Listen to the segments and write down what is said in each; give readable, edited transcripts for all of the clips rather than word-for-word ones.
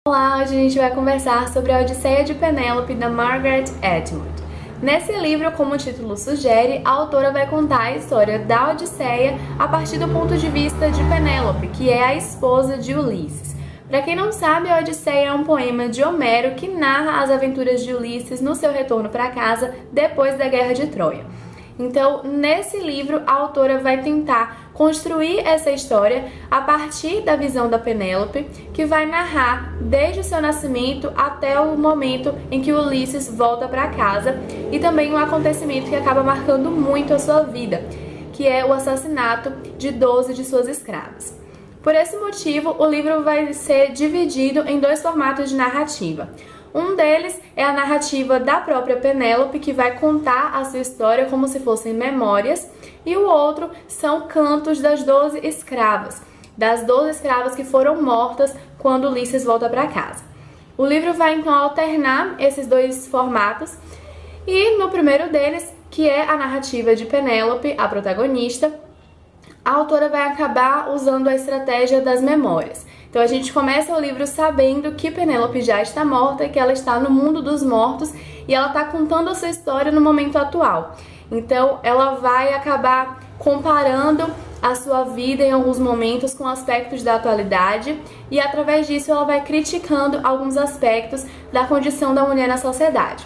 Olá, hoje a gente vai conversar sobre a Odisseia de Penélope, da Margaret Atwood. Nesse livro, como o título sugere, a autora vai contar a história da Odisseia a partir do ponto de vista de Penélope, que é a esposa de Ulisses. Para quem não sabe, a Odisseia é um poema de Homero que narra as aventuras de Ulisses no seu retorno para casa depois da Guerra de Troia. Então, nesse livro, a autora vai tentar construir essa história a partir da visão da Penélope, que vai narrar desde o seu nascimento até o momento em que Ulisses volta para casa, e também um acontecimento que acaba marcando muito a sua vida, que é o assassinato de 12 de suas escravas. Por esse motivo, o livro vai ser dividido em dois formatos de narrativa. Um deles é a narrativa da própria Penélope, que vai contar a sua história como se fossem memórias, e o outro são cantos das 12 escravas, que foram mortas quando Ulisses volta para casa. O livro vai então alternar esses dois formatos, e no primeiro deles, que é a narrativa de Penélope, a protagonista, a autora vai acabar usando a estratégia das memórias. Então a gente começa o livro sabendo que Penélope já está morta, que ela está no mundo dos mortos e ela está contando a sua história no momento atual. Então ela vai acabar comparando a sua vida em alguns momentos com aspectos da atualidade, e através disso ela vai criticando alguns aspectos da condição da mulher na sociedade.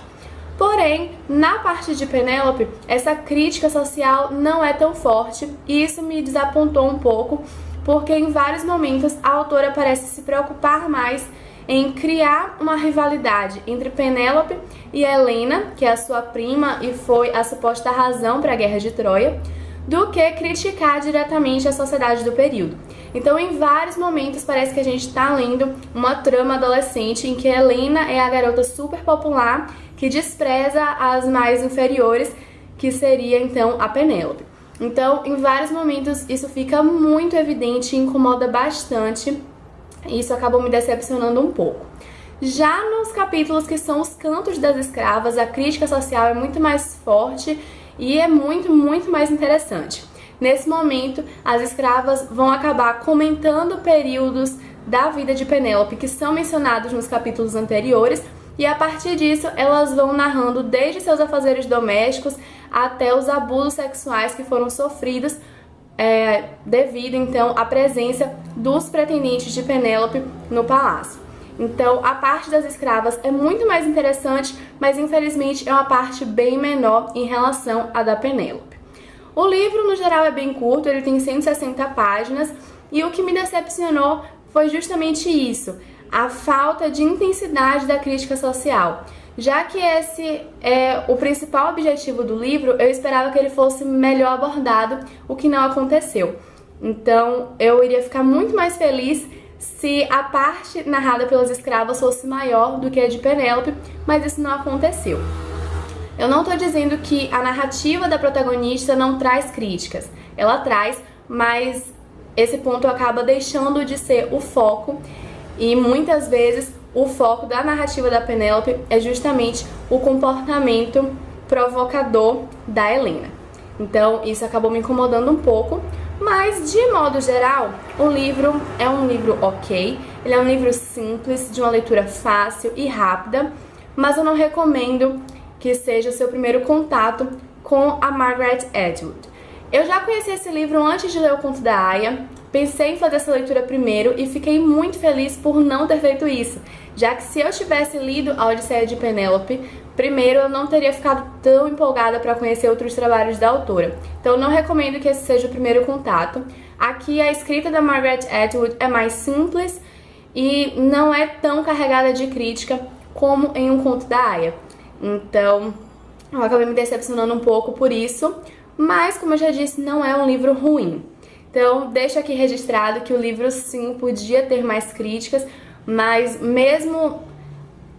Porém, na parte de Penélope, essa crítica social não é tão forte, e isso me desapontou um pouco, porque em vários momentos a autora parece se preocupar mais em criar uma rivalidade entre Penélope e Helena, que é a sua prima e foi a suposta razão para a Guerra de Troia, do que criticar diretamente a sociedade do período. Então, em vários momentos, parece que a gente está lendo uma trama adolescente em que Helena é a garota super popular que despreza as mais inferiores, que seria então a Penélope. Então, em vários momentos, isso fica muito evidente e incomoda bastante. Isso acabou me decepcionando um pouco. Já nos capítulos que são os cantos das escravas, a crítica social é muito mais forte e é muito mais interessante. Nesse momento, as escravas vão acabar comentando períodos da vida de Penélope que são mencionados nos capítulos anteriores, e a partir disso elas vão narrando desde seus afazeres domésticos até os abusos sexuais que foram sofridos devido então à presença dos pretendentes de Penélope no palácio. Então a parte das escravas é muito mais interessante, mas infelizmente é uma parte bem menor em relação à da Penélope. O livro no geral é bem curto, ele tem 160 páginas, e o que me decepcionou foi justamente isso, a falta de intensidade da crítica social. Já que esse é o principal objetivo do livro, eu esperava que ele fosse melhor abordado, o que não aconteceu. Então, eu iria ficar muito mais feliz se a parte narrada pelas escravas fosse maior do que a de Penélope, mas isso não aconteceu. Eu não estou dizendo que a narrativa da protagonista não traz críticas. Ela traz, mas esse ponto acaba deixando de ser o foco, e muitas vezes o foco da narrativa da Penélope é justamente o comportamento provocador da Helena. Então isso acabou me incomodando um pouco, mas de modo geral o livro é um livro ok, ele é um livro simples, de uma leitura fácil e rápida, mas eu não recomendo que seja o seu primeiro contato com a Margaret Atwood. Eu já conheci esse livro antes de ler o Conto da Aia, pensei em fazer essa leitura primeiro e fiquei muito feliz por não ter feito isso, já que se eu tivesse lido a Odisseia de Penélope primeiro, eu não teria ficado tão empolgada para conhecer outros trabalhos da autora. Então eu não recomendo que esse seja o primeiro contato. Aqui a escrita da Margaret Atwood é mais simples e não é tão carregada de crítica como em um Conto da Aia. Então eu acabei me decepcionando um pouco por isso, mas como eu já disse, não é um livro ruim. Então, deixo aqui registrado que o livro, sim, podia ter mais críticas, mas mesmo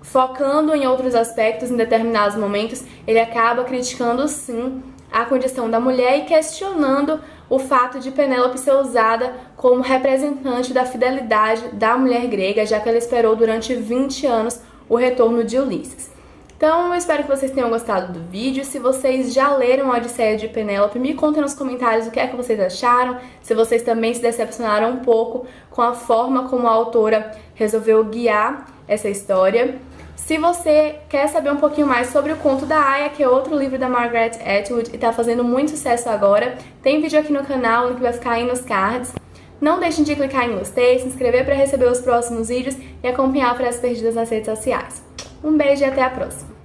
focando em outros aspectos em determinados momentos, ele acaba criticando, sim, a condição da mulher e questionando o fato de Penélope ser usada como representante da fidelidade da mulher grega, já que ela esperou durante 20 anos o retorno de Ulisses. Então, eu espero que vocês tenham gostado do vídeo. Se vocês já leram A Odisseia de Penélope, me contem nos comentários o que é que vocês acharam, se vocês também se decepcionaram um pouco com a forma como a autora resolveu guiar essa história. Se você quer saber um pouquinho mais sobre o Conto da Aia, que é outro livro da Margaret Atwood e tá fazendo muito sucesso agora, tem vídeo aqui no canal, o link vai ficar aí nos cards. Não deixem de clicar em gostei, se inscrever para receber os próximos vídeos e acompanhar Frases Perdidas nas redes sociais. Um beijo e até a próxima!